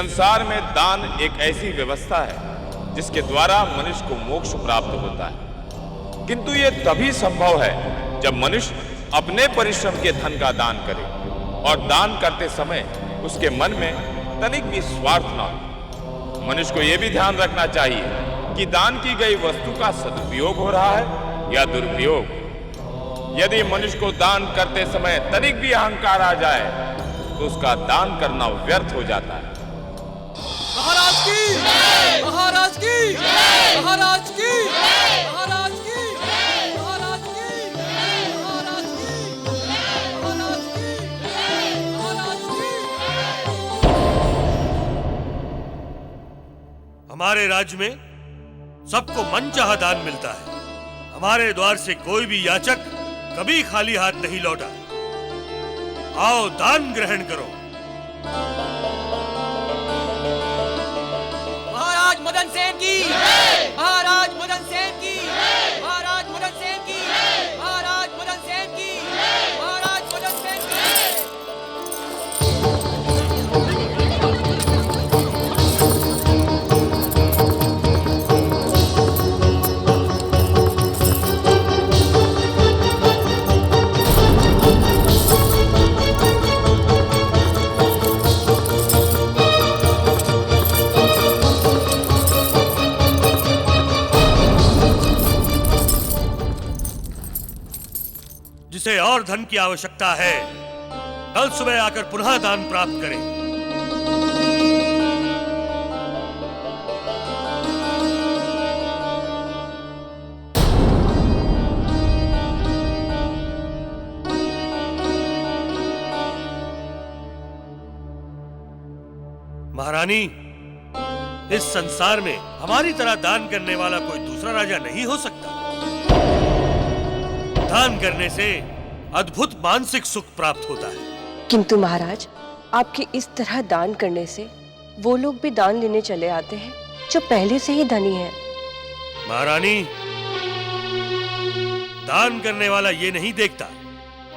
संसार में दान एक ऐसी व्यवस्था है जिसके द्वारा मनुष्य को मोक्ष प्राप्त होता है, किंतु ये तभी संभव है जब मनुष्य अपने परिश्रम के धन का दान करे और दान करते समय उसके मन में तनिक भी स्वार्थ न हो। मनुष्य को यह भी ध्यान रखना चाहिए कि दान की गई वस्तु का सदुपयोग हो रहा है या दुरुपयोग। यदि मनुष्य को दान करते समय तनिक भी अहंकार आ जाए तो उसका दान करना व्यर्थ हो जाता है। महाराज की महाराज की महाराज की महाराज की महाराज की महाराज की महाराज की महाराज की। हमारे राज्य में सबको मनचाहा दान मिलता है। हमारे द्वार से कोई भी याचक कभी खाली हाथ नहीं लौटा। आओ दान ग्रहण करो। महाराज मदन सेन की महाराज मदन सेन की महाराज मदन सेन की महाराज मदन सेन की महाराज मदन सेन की। जिसे और धन की आवश्यकता है कल सुबह आकर पुनः दान प्राप्त करें। महारानी, इस संसार में हमारी तरह दान करने वाला कोई दूसरा राजा नहीं हो सकता। दान करने से अद्भुत मानसिक सुख प्राप्त होता है। किंतु महाराज, आपके इस तरह दान करने से वो लोग भी दान लेने चले आते हैं जो पहले से ही धनी हैं। महारानी, दान करने वाला ये नहीं देखता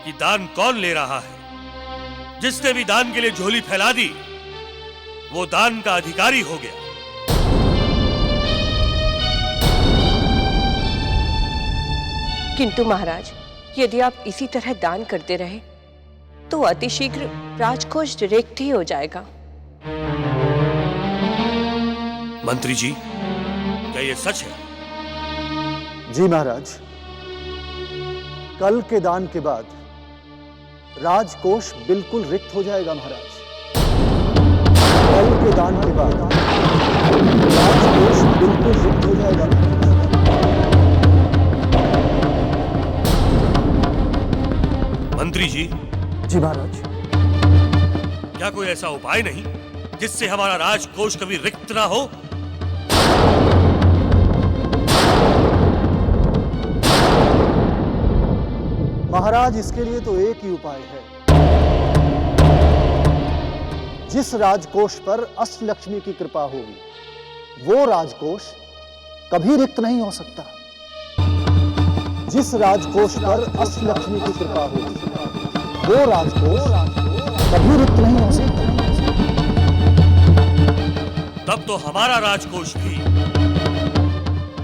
कि दान कौन ले रहा है। जिसने भी दान के लिए झोली फैला दी वो दान का अधिकारी हो गया। किंतु महाराज, यदि आप इसी तरह दान करते रहे तो अतिशीघ्र राजकोष रिक्त ही हो जाएगा। मंत्री जी, क्या ये सच है? जी महाराज, कल के दान के बाद राजकोष बिल्कुल रिक्त हो जाएगा महाराज। कल के दान के बाद राजकोष बिल्कुल रिक्त हो जाएगा। मंत्री जी। जी महाराज। क्या कोई ऐसा उपाय नहीं जिससे हमारा राजकोष कभी रिक्त ना हो? महाराज, इसके लिए तो एक ही उपाय है। जिस राजकोष पर अष्टलक्ष्मी की कृपा होगी वो राजकोष कभी रिक्त नहीं हो सकता। जिस राजकोष पर अष्टलक्ष्मी की कृपा होगी वो राजकोष कभी रिक्त नहीं हो सकता। तब तो हमारा राजकोष भी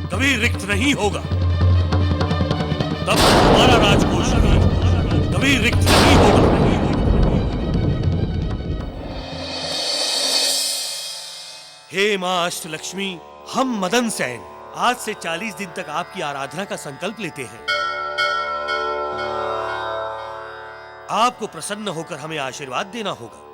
कभी रिक्त नहीं होगा। तब तो हमारा राजकोष भी कभी रिक्त नहीं होगा। हे मां अष्टलक्ष्मी, हम मदन सेन आज से 40 दिन तक आपकी आराधना का संकल्प लेते हैं। आपको प्रसन्न होकर हमें आशीर्वाद देना होगा।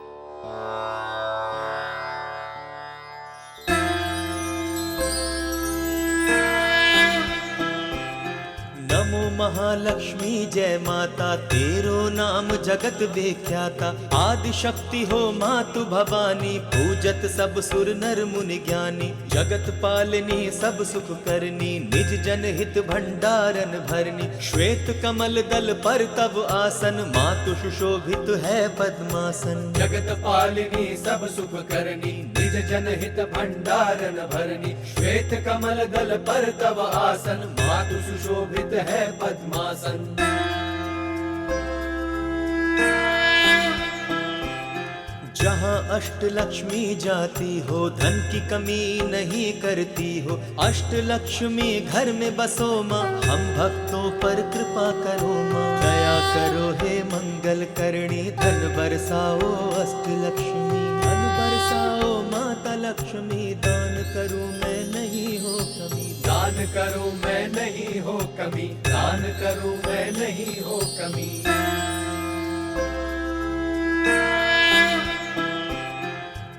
नमो महालक्ष्मी जय माता, तेरो नाम जगत विख्याता। आदि शक्ति हो मातु भवानी, पूजत सब सुर नर मुनि ज्ञानी। जगत पालनी सब सुख करनी, निज जन हित भंडारन भरनी। श्वेत कमल दल पर तब आसन, मातु सुशोभित है पद्मासन। जगत पालिनी सब सुख करनी, निज जन हित भंडारन भरनी। श्वेत कमल दल पर तब आसन, मातु सुशोभित है पद्मासन। जहाँ अष्टलक्ष्मी जाती हो, धन की कमी नहीं करती हो। अष्टलक्ष्मी घर में बसो माँ, हम भक्तों पर कृपा करो माँ। दया करो हे मंगल करणी, धन बरसाओ अष्टलक्ष्मी। धन बरसाओ माता लक्ष्मी, दान करूं मैं नहीं हो कमी। दान करूं मैं नहीं हो कमी, दान करूं मैं नहीं हो कमी।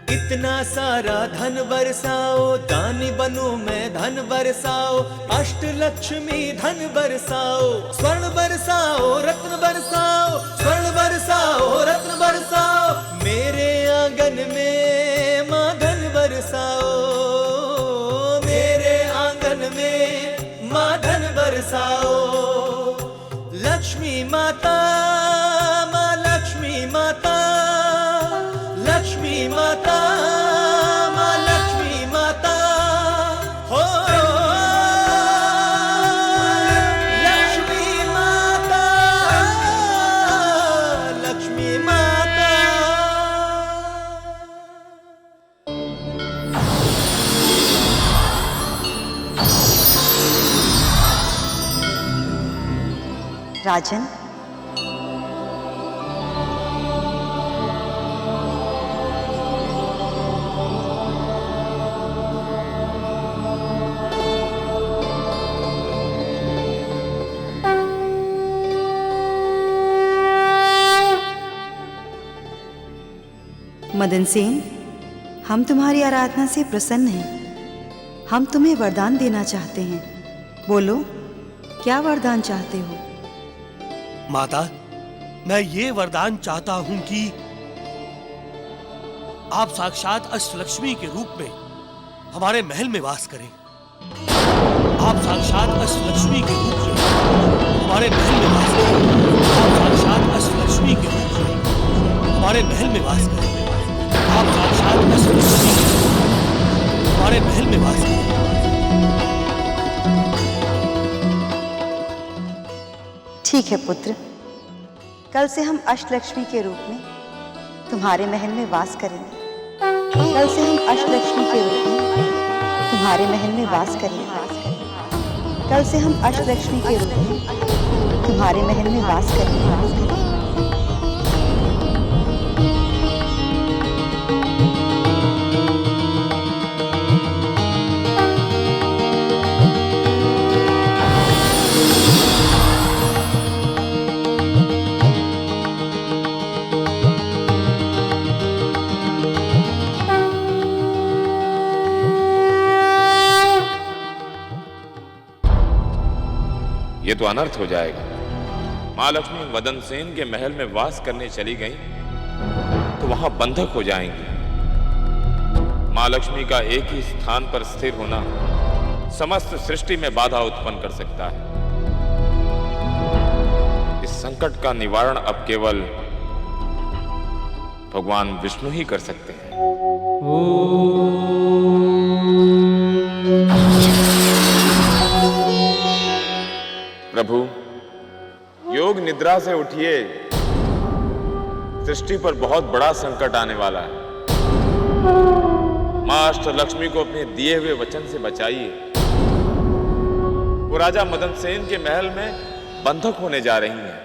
इतना सारा धन बरसाओ, दानी बनूं मैं धन बरसाओ। अष्टलक्ष्मी धन बरसाओ, स्वर्ण बरसाओ रत्न बरसाओ। स्वर्ण बरसाओ रत्न बरसाओ, मेरे आंगन में माँ धन बरसाओ। मेरे आंगन में माँ धन बरसाओ। लक्ष्मी माता, माँ लक्ष्मी माता। लक्ष्मी माता, माँ लक्ष्मी माता हो। लक्ष्मी माता, लक्ष्मी माता। राजन, मदन सेन, हम तुम्हारी आराधना से प्रसन्न हैं। हम तुम्हें वरदान देना चाहते हैं। बोलो, क्या वरदान चाहते हो? माता, मैं ये वरदान चाहता हूं कि आप साक्षात अष्टलक्ष्मी के रूप में हमारे महल में वास करें। आप साक्षात अष्टलक्ष्मी के रूप में हमारे महल में वास करें। आप साक्षात अष्टलक्ष्मी के रूप में हमारे महल में वास करें। आप साक्षात अष्टलक्ष्मी के रूप में हमारे महल में वास करें। ठीक है पुत्र, कल से हम अष्टलक्ष्मी के रूप में तुम्हारे महल में वास करेंगे। कल से हम अष्टलक्ष्मी के रूप में तुम्हारे महल में वास करेंगे। कल से हम अष्टलक्ष्मी के रूप में तुम्हारे महल में वास करेंगे। ये तो अनर्थ हो जाएगा। माँ लक्ष्मी मदन सेन के महल में वास करने चली गई तो वहां बंधक हो जाएंगी। माँ लक्ष्मी का एक ही स्थान पर स्थिर होना समस्त सृष्टि में बाधा उत्पन्न कर सकता है। इस संकट का निवारण अब केवल भगवान विष्णु ही कर सकते हैं। प्रभु, योग निद्रा से उठिए, सृष्टि पर बहुत बड़ा संकट आने वाला है। मां अष्टलक्ष्मी को अपने दिए हुए वचन से बचाइए। वो राजा मदन सेन के महल में बंधक होने जा रही हैं।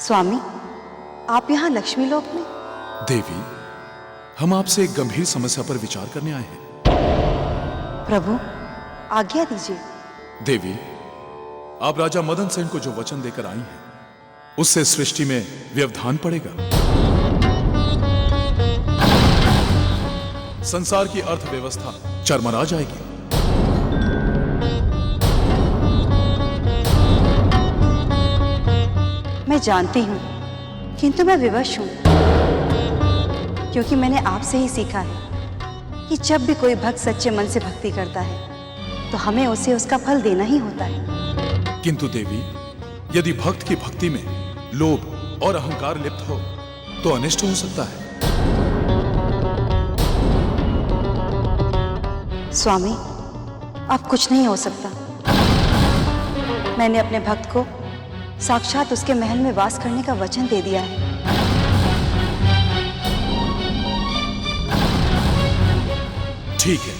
स्वामी, आप यहाँ लक्ष्मी लोक में? देवी, हम आपसे एक गंभीर समस्या पर विचार करने आए हैं। प्रभु, आज्ञा दीजिए। देवी, आप राजा मदन सेन को जो वचन देकर आई हैं, उससे सृष्टि में व्यवधान पड़ेगा। संसार की अर्थव्यवस्था चरमरा जाएगी। मैं जानती हूँ, किंतु मैं विवश हूँ, क्योंकि मैंने आपसे ही सीखा है कि जब भी कोई भक्त सच्चे मन से भक्ति करता है तो हमें उसे उसका फल देना ही होता है। किंतु देवी, यदि भक्त की भक्ति में लोभ और अहंकार लिप्त हो तो अनिष्ट हो सकता है। स्वामी, अब कुछ नहीं हो सकता। मैंने अपने भक्त को साक्षात उसके महल में वास करने का वचन दे दिया है। ठीक है,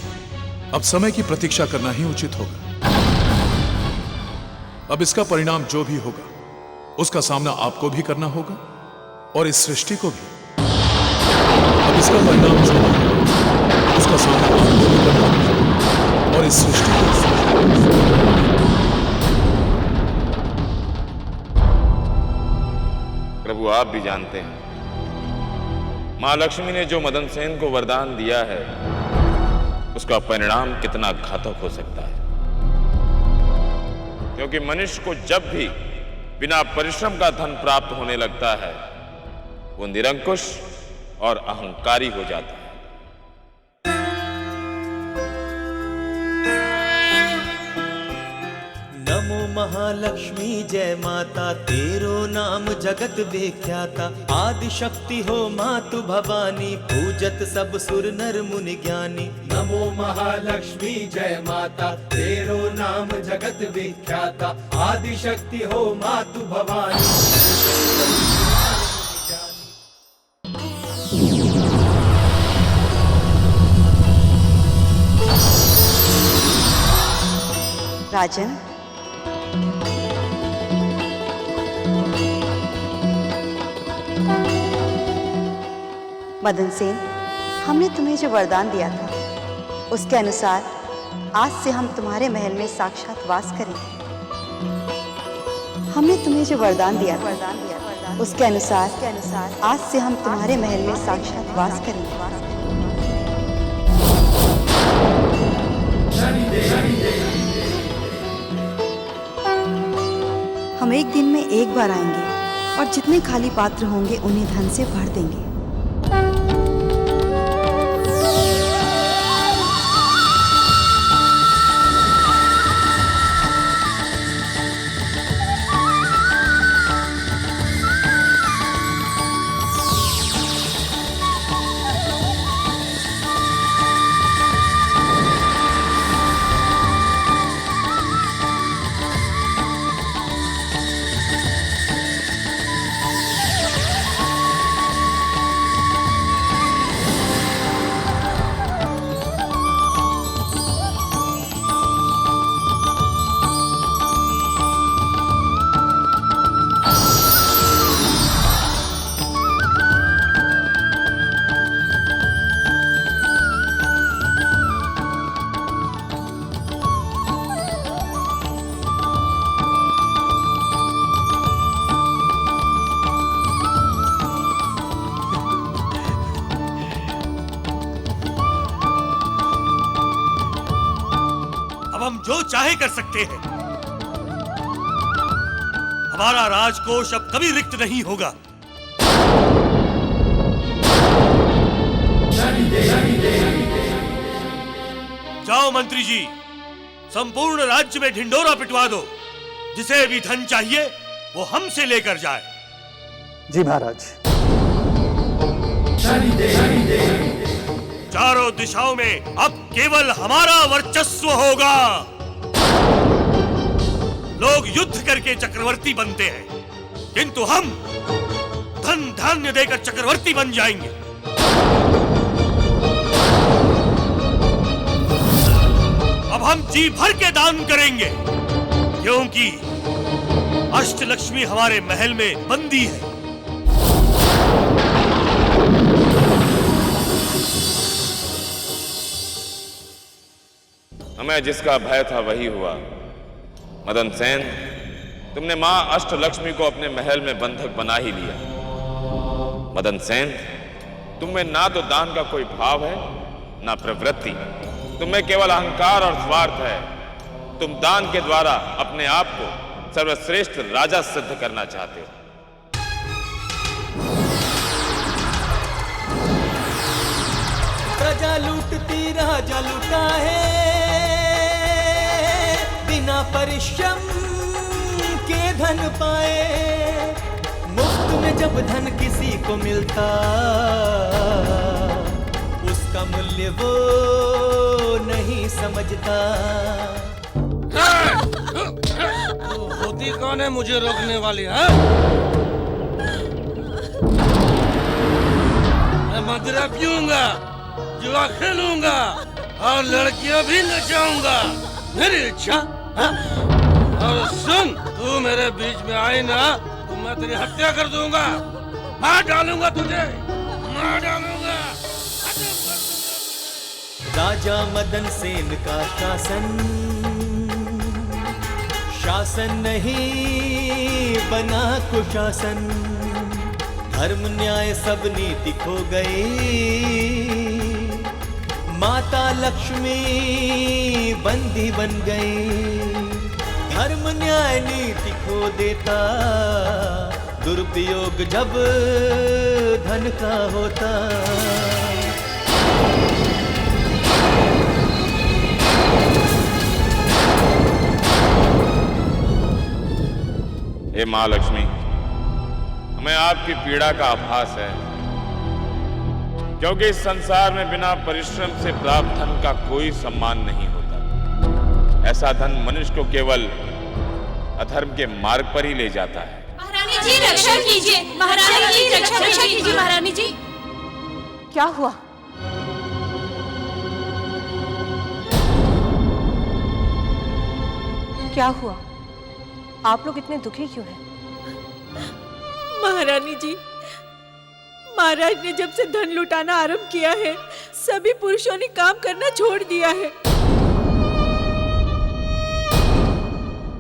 अब समय की प्रतीक्षा करना ही उचित होगा। अब इसका परिणाम जो भी होगा उसका सामना आपको भी करना होगा और इस सृष्टि को भी। अब इसका परिणाम जो होगा उसका सामना आपको भी करना होगा और इस सृष्टि को भी। प्रभु, आप भी जानते हैं मां लक्ष्मी ने जो मदन सेन को वरदान दिया है उसका परिणाम कितना घातक हो सकता है, क्योंकि मनुष्य को जब भी बिना परिश्रम का धन प्राप्त होने लगता है वो निरंकुश और अहंकारी हो जाता है। नमो महालक्ष्मी जय माता, तेरो नाम जगत विख्याता। आदि शक्ति हो मातु भवानी, पूजत सब सुर नर मुनि ज्ञानी। नमो महालक्ष्मी जय माता, तेरो नाम जगत विख्याता। आदि शक्ति हो मातु भवानी। राजन, मदन सेन, हमने तुम्हें जो वरदान दिया था उसके अनुसार आज से हम तुम्हारे महल में साक्षात वास करेंगे। हमने तुम्हें जो वरदान दिया उसके अनुसार आज से हम तुम्हारे महल में साक्षात वास करेंगे। हम एक दिन में एक बार आएंगे और जितने खाली पात्र होंगे उन्हें धन से भर देंगे। हम जो चाहे कर सकते हैं। हमारा राजकोष अब कभी रिक्त नहीं होगा। जाओ मंत्री जी, संपूर्ण राज्य में ढिंडोरा पिटवा दो। जिसे भी धन चाहिए वो हमसे लेकर जाए। जी महाराज। चारों दिशाओं में अब केवल हमारा वर्चस्व होगा। लोग युद्ध करके चक्रवर्ती बनते हैं, किंतु हम धन धान्य देकर चक्रवर्ती बन जाएंगे। अब हम जी भर के दान करेंगे, क्योंकि अष्टलक्ष्मी हमारे महल में बंदी है। हमें जिसका भय था वही हुआ। मदन सेन, तुमने मां अष्टलक्ष्मी को अपने महल में बंधक बना ही लिया। मदन सेन, तुम में ना तो दान का कोई भाव है ना प्रवृत्ति। तुम में केवल अहंकार और स्वार्थ है। तुम दान के द्वारा अपने आप को सर्वश्रेष्ठ राजा सिद्ध करना चाहते हो। प्रजा लूटती राजा लूटा है, बिना परिश्रम के धन पाए। मुफ्त में जब धन किसी को मिलता, उसका मूल्य वो नहीं समझता। होती कौन है मुझे रोकने वाली है? मैं मदिरा पीऊंगा, जुआ खेलूंगा और लड़कियां भी नचाऊंगा, मेरी इच्छा। और सुन, तू मेरे बीच में आई ना तो मैं तेरी हत्या कर दूंगा, मार डालूंगा तुझे, मार डालूंगा। राजा मदन सेन का शासन नहीं बना कुशासन। धर्म न्याय सब नीति खो गई। माता लक्ष्मी बंदी बन गई। धर्म न्याय नीति खो देता, दुरुपयोग जब धन का होता। हे माँ लक्ष्मी, हमें आपकी पीड़ा का आभास है, क्योंकि इस संसार में बिना परिश्रम से प्राप्त धन का कोई सम्मान नहीं होता। ऐसा धन मनुष्य को केवल अधर्म के मार्ग पर ही ले जाता है। महारानी जी रक्षा कीजिए, महारानी जी रक्षा कीजिए, महारानी जी। क्या हुआ? क्या हुआ? आप लोग इतने दुखी क्यों हैं? महारानी जी, महाराज ने जब से धन लुटाना आरंभ किया है, सभी पुरुषों ने काम करना छोड़ दिया है।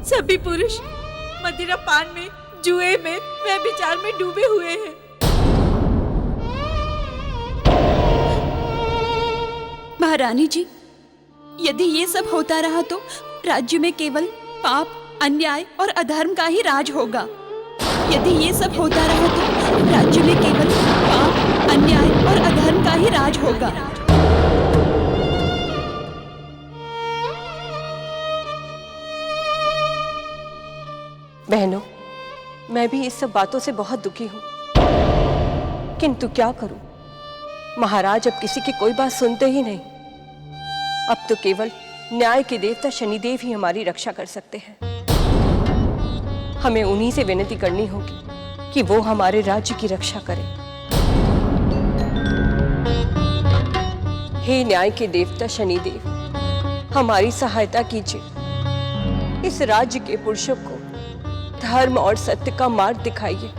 सभी पुरुष मदिरा पान में, जुए में, व्यभिचार में डूबे हुए हैं। महारानी जी, यदि ये सब होता रहा तो राज्य में केवल पाप, अन्याय और अधर्म का ही राज होगा। यदि ये सब होता रहा तो राज्य में केवल पाप, अन्याय और अधर्म का ही राज होगा। बहनों, मैं भी इस सब बातों से बहुत दुखी हूं, किंतु क्या करूं? महाराज अब किसी की कोई बात सुनते ही नहीं। अब तो केवल न्याय के देवता शनिदेव ही हमारी रक्षा कर सकते हैं। हमें उन्हीं से विनती करनी होगी कि वो हमारे राज्य की रक्षा करें। हे न्याय के देवता शनिदेव, हमारी सहायता कीजिए। इस राज्य के पुरुषों को धर्म और सत्य का मार्ग दिखाइए।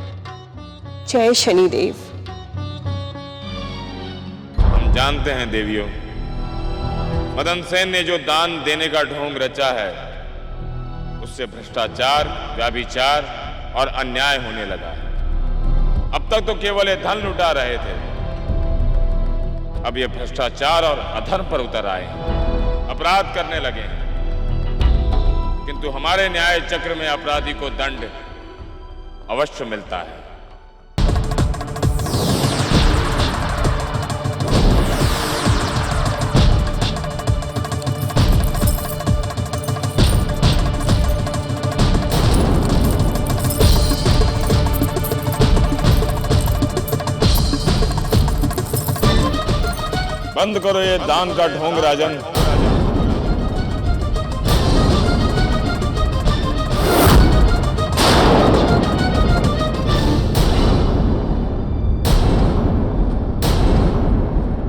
जय शनिदेव। हम जानते हैं देवियों, मदन सेन ने जो दान देने का ढोंग रचा है, उससे भ्रष्टाचार, व्याभिचार और अन्याय होने लगा है। अब तक तो केवल ये धन लुटा रहे थे, अब ये भ्रष्टाचार और अधर्म पर उतर आए हैं, अपराध करने लगे हैं। किंतु हमारे न्याय चक्र में अपराधी को दंड अवश्य मिलता है। बंद करो ये दान का ढोंग राजन।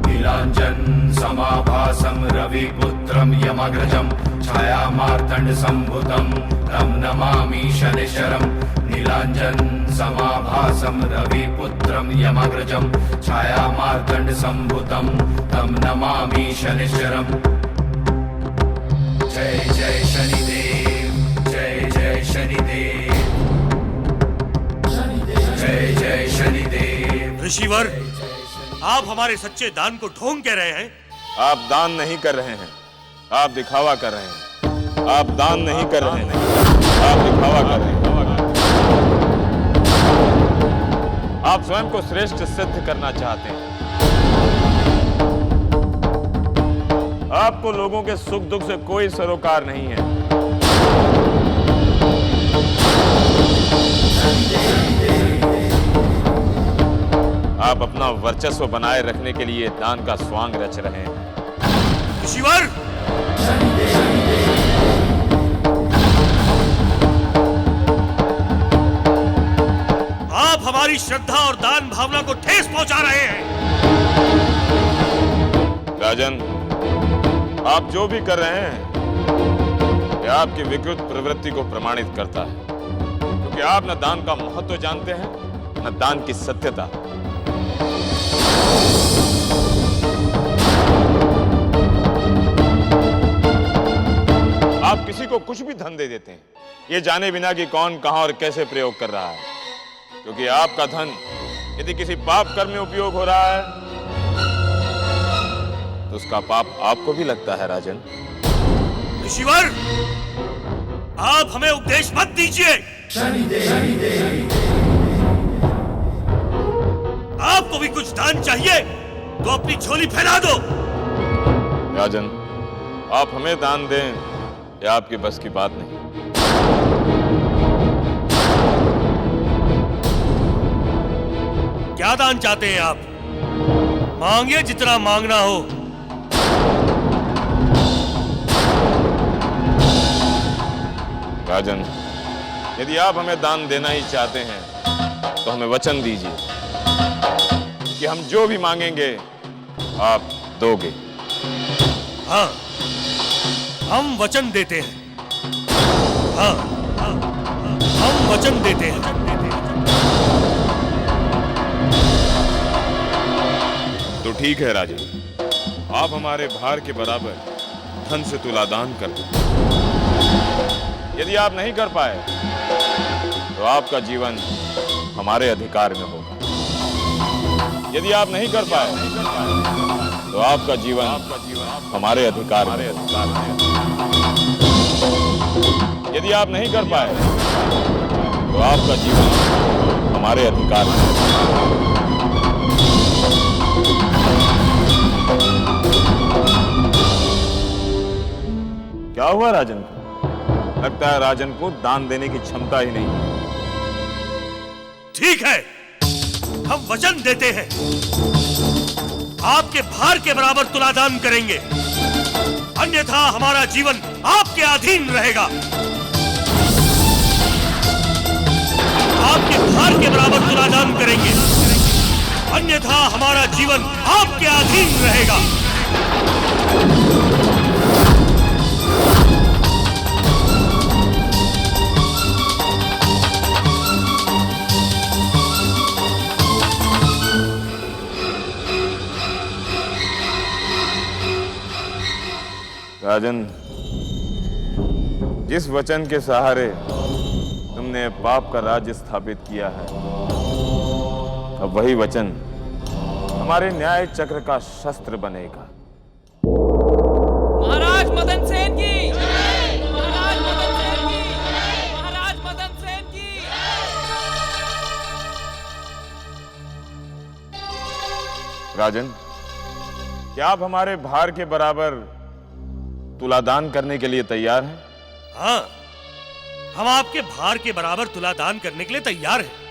नीलांजन समाभासम रविपुत्रम यमग्रजम छाया मार्तंड संभुतम तम नमामि शनिश्चरम। नीलांजन समाभासम रविपुत्रम यमग्रजम छाया मार्तंड संभुतम तम नमामि शनिश्चरम। जय जय शनिदेव, जय जय शनिदेव, जय जय शनिदेव। ऋषिवर, आप हमारे सच्चे दान को ढोंग कह रहे हैं। आप दान नहीं कर रहे हैं, आप दिखावा कर रहे हैं। आप दान नहीं कर रहे हैं, आप दिखावा कर रहे हैं। आप स्वयं को श्रेष्ठ सिद्ध करना चाहते हैं। आपको लोगों के सुख दुख से कोई सरोकार नहीं है। आप अपना वर्चस्व बनाए रखने के लिए दान का स्वांग रच रहे हैं। ऋषिवर, आप हमारी श्रद्धा और दान भावना को ठेस पहुंचा रहे हैं। राजन, आप जो भी कर रहे हैं यह आपकी विकृत प्रवृत्ति को प्रमाणित करता है, क्योंकि आप न दान का महत्व जानते हैं न दान की सत्यता। आप किसी को कुछ भी धन दे देते हैं, ये जाने बिना कि कौन कहां और कैसे प्रयोग कर रहा है, क्योंकि आपका धन यदि किसी पाप कर्म में उपयोग हो रहा है तो उसका पाप आपको भी लगता है। राजन, ऋषिवर, आप हमें उपदेश मत दीजिए। आपको भी कुछ दान चाहिए तो अपनी झोली फैला दो। राजन, आप हमें दान दें यह आपके बस की बात नहीं। क्या दान चाहते हैं आप? मांगिए जितना मांगना हो। राजन, यदि आप हमें दान देना ही चाहते हैं तो हमें वचन दीजिए कि हम जो भी मांगेंगे आप दोगे। हाँ, हम वचन देते हैं। हाँ, हम वचन देते हैं। तो ठीक है राजन, आप हमारे भार के बराबर धन से तुलादान कर दो। यदि आप नहीं कर पाए तो आपका जीवन हमारे अधिकार में होगा। यदि आप नहीं कर पाए तो आपका जीवन हमारे अधिकार में। यदि आप नहीं कर पाए तो आपका जीवन हमारे अधिकार में। क्या हुआ राजन को? लगता है राजन को दान देने की क्षमता ही नहीं है। ठीक है, हम वचन देते हैं, आपके भार के बराबर तुलादान करेंगे, अन्यथा हमारा जीवन आपके अधीन रहेगा। आपके भार के बराबर तुलादान करेंगे, अन्यथा हमारा जीवन आपके अधीन रहेगा। राजन, जिस वचन के सहारे तुमने पाप का राज्य स्थापित किया है, अब वही वचन हमारे न्याय चक्र का शस्त्र बनेगा। महाराज मदन सेन की, महाराज मदन सेन की, महाराज मदन सेन की। राजन, क्या आप हमारे भार के बराबर तुलादान करने के लिए तैयार हैं? हाँ, हम आपके भार के बराबर तुलादान करने के लिए तैयार हैं।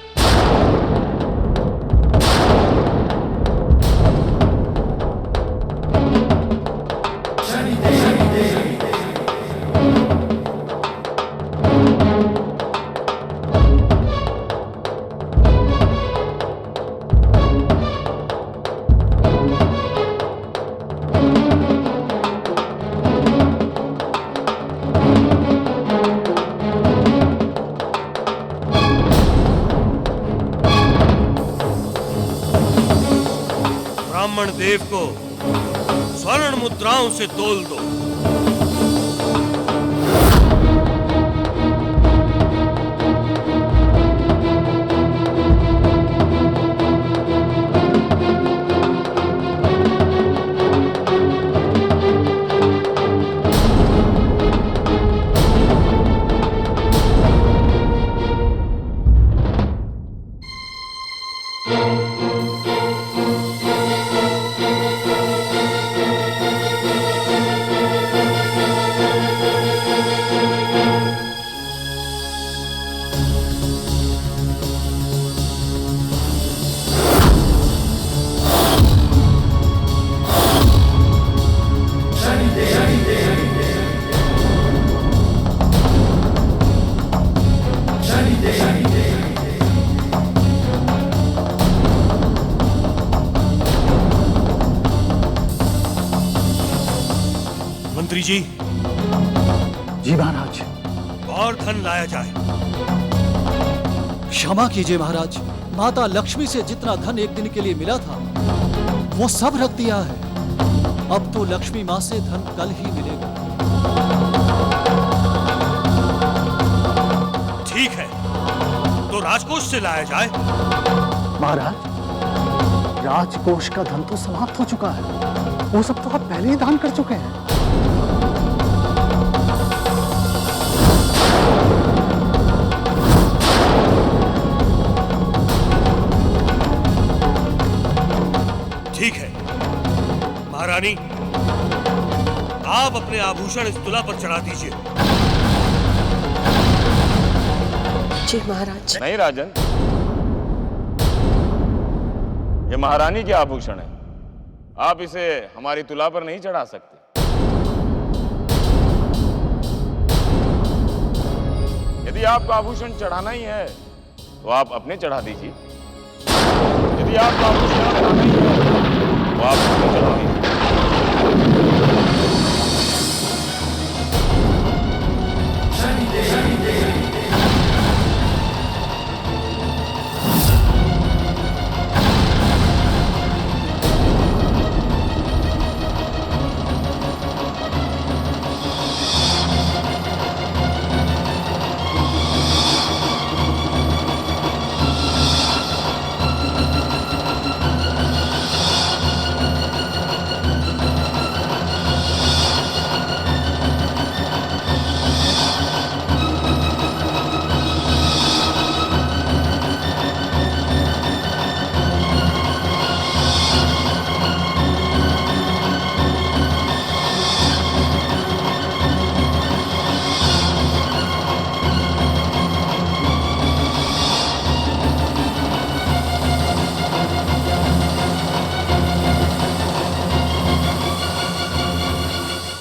ब्राह्मण देव को स्वर्ण मुद्राओं से तोल दो। जी। जी महाराज। और धन लाया जाए। क्षमा कीजिए महाराज, माता लक्ष्मी से जितना धन एक दिन के लिए मिला था वो सब रख दिया है। अब तो लक्ष्मी माँ से धन कल ही मिलेगा। ठीक है, तो राजकोष से लाया जाए। महाराज, राजकोष का धन तो समाप्त हो चुका है, वो सब तो आप पहले ही दान कर चुके हैं। ठीक है महारानी, आप अपने आभूषण इस तुला पर चढ़ा दीजिए। जी महाराज। नहीं राजन, ये महारानी के आभूषण है, आप इसे हमारी तुला पर नहीं चढ़ा सकते। यदि आपको आभूषण चढ़ाना ही है तो आप अपने चढ़ा दीजिए। यदि आपको आभूषण चढ़ाना ही है तो आप अपने चढ़ा दीजिए।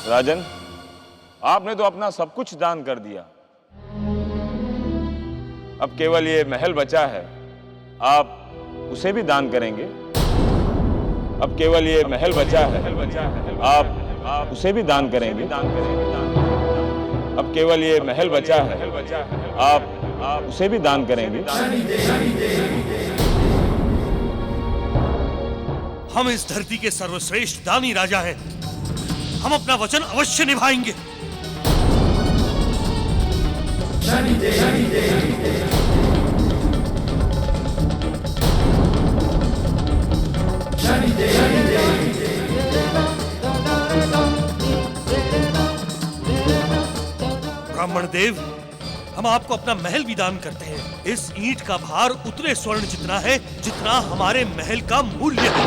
राजन, आपने तो अपना सब कुछ दान कर दिया, अब केवल ये महल बचा है, आप उसे भी दान करेंगे। अब केवल ये महल बचा है, आप उसे भी दान करेंगे। अब केवल ये महल बचा है, आप उसे भी दान करेंगे। हम इस धरती के सर्वश्रेष्ठ दानी राजा हैं, हम अपना वचन अवश्य निभाएंगे। ब्राह्मण देव, हम आपको अपना महल भी दान करते हैं। इस ईंट का भार उतने स्वर्ण जितना है जितना हमारे महल का मूल्य है।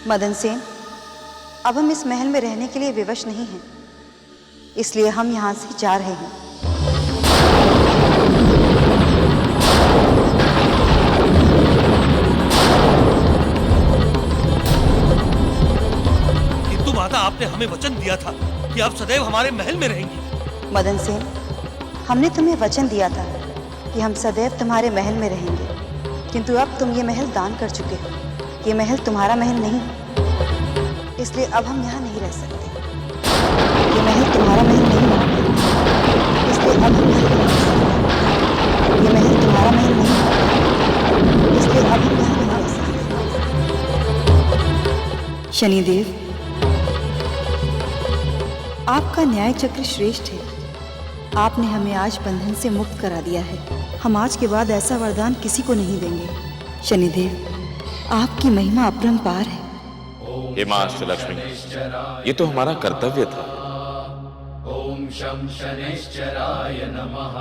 मदन सेन, अब हम इस महल में रहने के लिए विवश नहीं हैं, इसलिए हम यहाँ से जा रहे हैं। किंतु माता, आपने हमें वचन दिया था कि आप सदैव हमारे महल में रहेंगी। मदन सेन, हमने तुम्हें वचन दिया था कि हम सदैव तुम्हारे महल में रहेंगे, किंतु अब तुम ये महल दान कर चुके हो। ये महल तुम्हारा महल नहीं, इसलिए अब हम यहाँ नहीं रह सकते। ये महल तुम्हारा महल नहीं, इसलिए अब हम यहाँ नहीं रह सकते। ये महल तुम्हारा महल नहीं, इसलिए अब हम यहाँ नहीं रह सकते। शनिदेव, आपका न्याय चक्र श्रेष्ठ है। आपने हमें आज बंधन से मुक्त करा दिया है। हम आज के बाद ऐसा वरदान किसी को नहीं देंगे। शनिदेव, आपकी महिमा अपरंपार है। हे मां अष्टलक्ष्मी, ये तो हमारा कर्तव्य था। ओम शं शनैश्चराय नमः।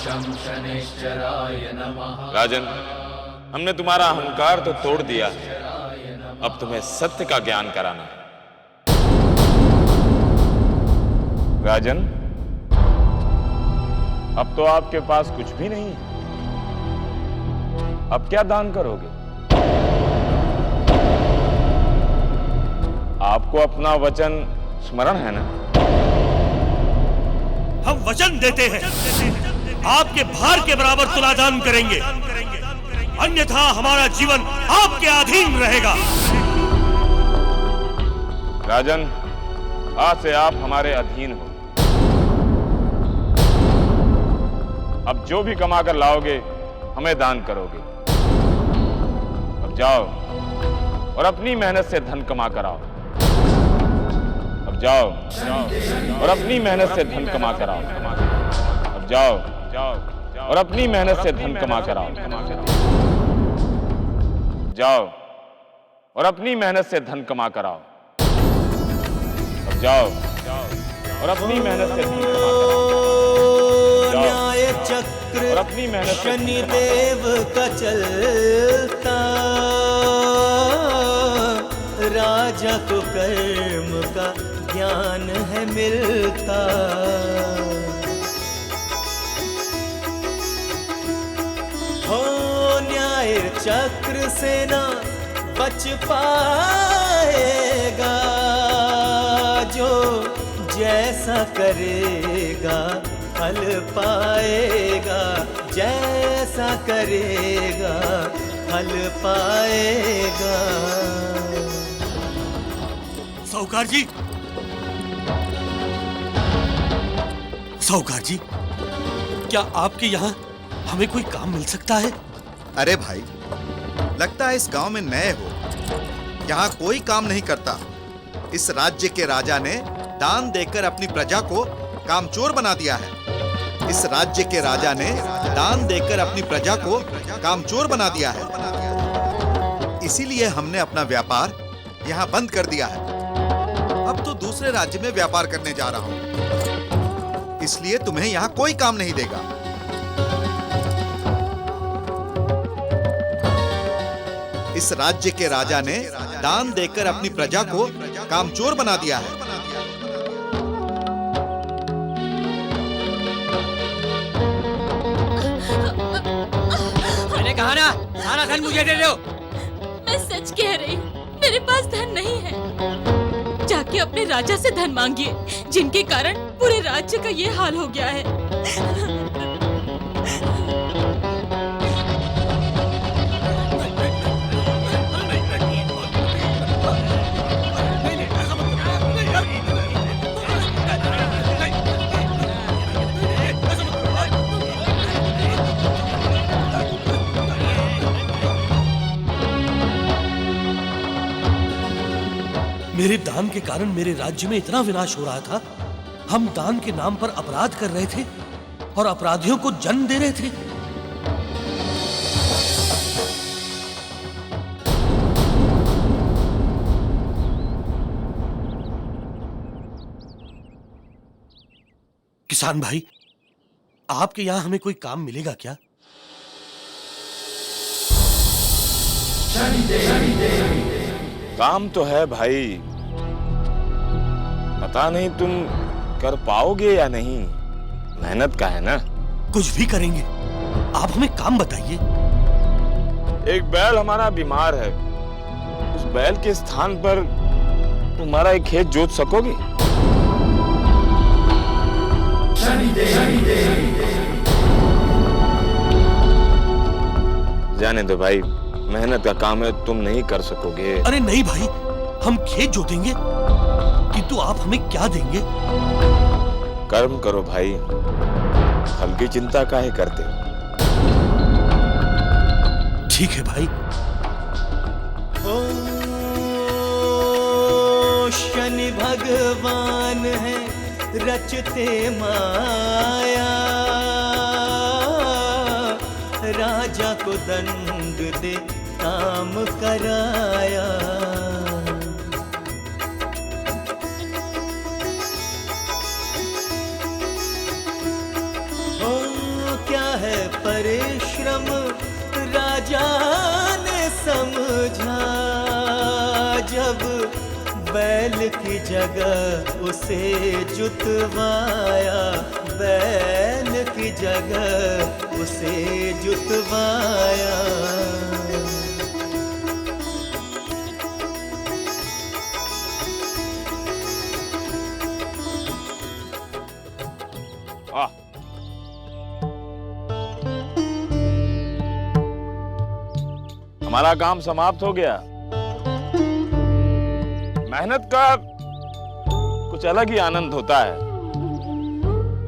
शं शनैश्चराय नमः। राजन, हमने तुम्हारा अहंकार तो तोड़ दिया, अब तुम्हें सत्य का ज्ञान कराना है। राजन, अब तो आपके पास कुछ भी नहीं है, अब क्या दान करोगे? आपको अपना वचन स्मरण है ना? हम वचन देते हैं आपके भार के बराबर तुलादान करेंगे, अन्यथा हमारा जीवन आपके अधीन रहेगा। राजन, आज से आप हमारे अधीन हो। अब जो भी कमा कर लाओगे हमें दान करोगे। अब जाओ और अपनी मेहनत से धन कमा कर आओ। अब जाओ और अपनी मेहनत से धन कमा कर आओ। अब जाओ और अपनी मेहनत से धन कमा कर आओ। जाओ और अपनी मेहनत से धन कमा कर आओ। अब जाओ और अपनी मेहनत से धन कमा कर आओ। न्याय चक्र और अपनी मेहनत से शनिदेव का चलता, राजा को कर्म का ज्ञान है मिलता। हो न्याय चक्र से ना बच पाएगा, जो जैसा करेगा फल पाएगा, जैसा करेगा फल पाएगा। साहूकार जी, साहूकार जी, क्या आपके यहाँ हमें कोई काम मिल सकता है? अरे भाई, लगता है इस गांव में नए हो, यहाँ कोई काम नहीं करता। इस राज्य के राजा ने दान देकर अपनी प्रजा को कामचोर बना दिया है। इस राज्य के राजा ने दान देकर अपनी प्रजा को कामचोर बना दिया है। इसीलिए हमने अपना व्यापार यहाँ बंद कर दिया है। अब तो दूसरे राज्य में व्यापार करने जा रहा हूँ, इसलिए तुम्हें यहाँ कोई काम नहीं देगा। इस राज्य के राजा ने दान देकर अपनी प्रजा को कामचोर बना दिया है। मैंने कहा ना, सारा धन मुझे दे दो। मैं सच कह रही हूँ, मेरे पास धन नहीं है। जाके अपने राजा से धन मांगिए, जिनके कारण पूरे राज्य का ये हाल हो गया है। मेरे दान के कारण मेरे राज्य में इतना विनाश हो रहा था। हम दान के नाम पर अपराध कर रहे थे और अपराधियों को जन्म दे रहे थे। किसान भाई, आपके यहां हमें कोई काम मिलेगा क्या? काम तो है भाई, पता नहीं तुम कर पाओगे या नहीं। मेहनत का है ना। कुछ भी करेंगे, आप हमें काम बताइए। एक बैल हमारा बीमार है, उस बैल के स्थान पर तुम्हारा एक खेत जोत सकोगे? जाने दो भाई, मेहनत का काम है, तुम नहीं कर सकोगे। अरे नहीं भाई, हम खेत जोतेंगे, किंतु आप हमें क्या देंगे? कर्म करो भाई, फल की चिंता काहे करते हो? ठीक है भाई। ओ शनि भगवान है रचते माया, राजा को दंड दे काम कराया। ओ क्या परिश्रम राजा ने समझा, जब बैल की जगह उसे जुतवाया, बैल की जगह उसे जुतवाया। हमारा काम समाप्त हो गया। मेहनत का कुछ अलग ही आनंद होता है।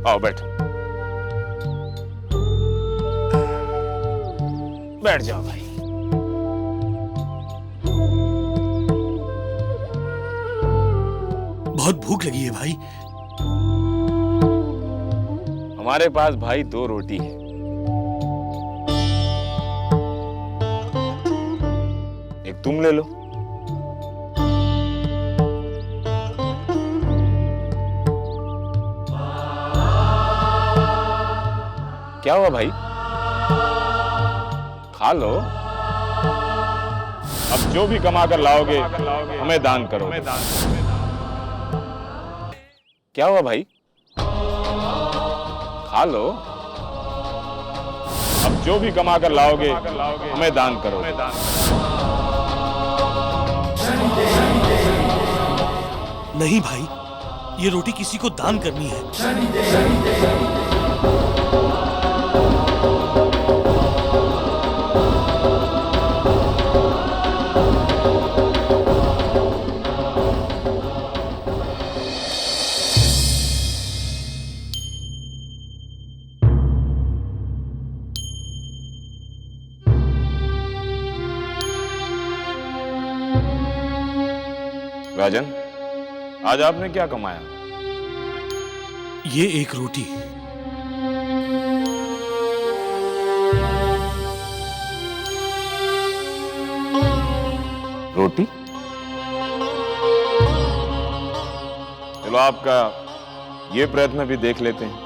आओ बैठो, बैठ जाओ भाई। बहुत भूख लगी है भाई। हमारे पास भाई 2 रोटी है। एक तुम ले लो। क्या हुआ भाई? खा लो। अब जो भी कमा कर लाओगे हमें दान करो। क्या हुआ भाई? खा लो। अब जो भी कमा कर लाओगे हमें दान करो। नहीं भाई, ये रोटी किसी को दान करनी है। राजन, आज आपने क्या कमाया? ये एक रोटी। रोटी? चलो आपका ये प्रयत्न भी देख लेते हैं।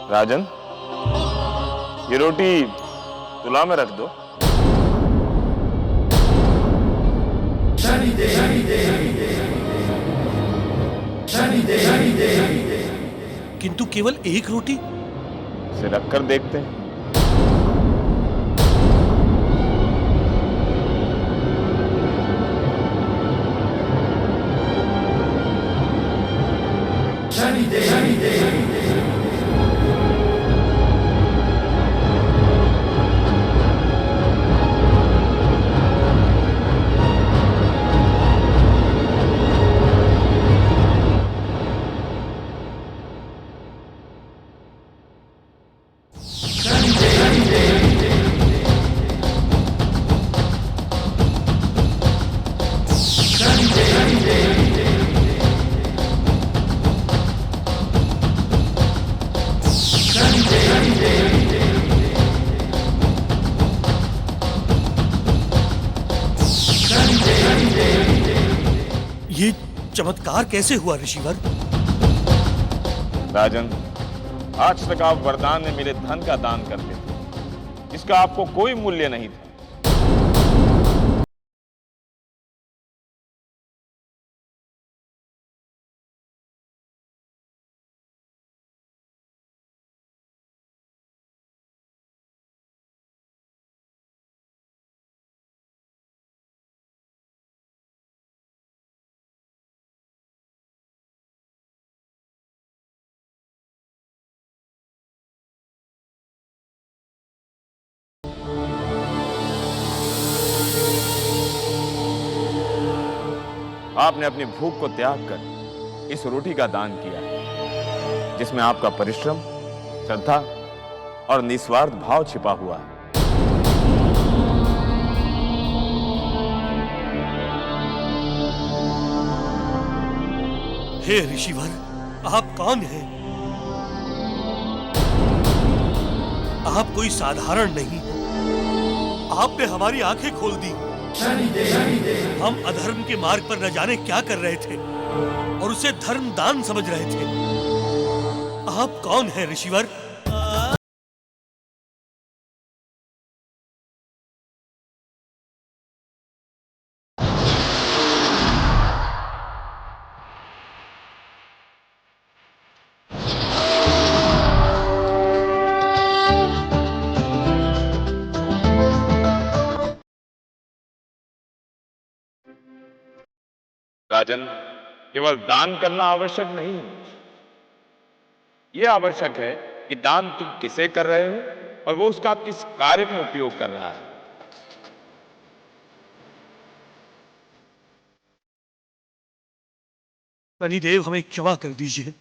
राजन, ये रोटी तुला में रख दो। किंतु केवल एक रोटी? इसे रखकर देखते हैं। ये चमत्कार कैसे हुआ ऋषिवर? राजन, आज तक आप वरदान में मेरे धन का दान करते थे, इसका आपको कोई मूल्य नहीं था। आपने अपनी भूख को त्याग कर इस रोटी का दान किया है, जिसमें आपका परिश्रम, श्रद्धा और निस्वार्थ भाव छिपा हुआ है। हे ऋषिवर, आप कौन हैं? आप कोई साधारण नहीं, आपने हमारी आंखें खोल दी। हम अधर्म के मार्ग पर न जाने क्या कर रहे थे और उसे धर्म दान समझ रहे थे। आप कौन हैं ऋषिवर? राजन, केवल दान करना आवश्यक नहीं है, यह आवश्यक है कि दान तुम किसे कर रहे हो और वो उसका किस कार्य में उपयोग कर रहा है। शनिदेव, हमें क्षमा कर दीजिए।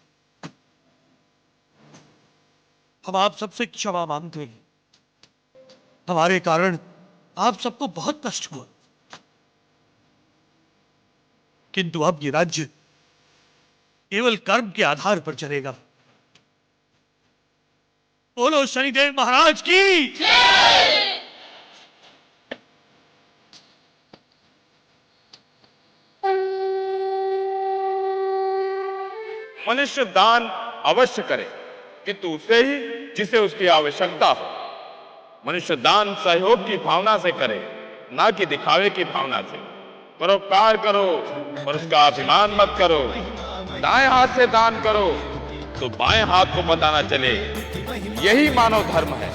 हम आप सबसे क्षमा मांगते हैं। हमारे कारण आप सबको बहुत कष्ट हुआ, किंतु अब ये राज्य केवल कर्म के आधार पर चलेगा। बोलो शनिदेव महाराज की। मनुष्य दान अवश्य करे, किंतु उसे ही जिसे उसकी आवश्यकता हो। मनुष्य दान सहयोग की भावना से करे, ना कि दिखावे की भावना से। परोपकार करो और उसका अभिमान मत करो। दाएं हाथ से दान करो तो बाएं हाथ को पता ना चले, यही मानव धर्म है।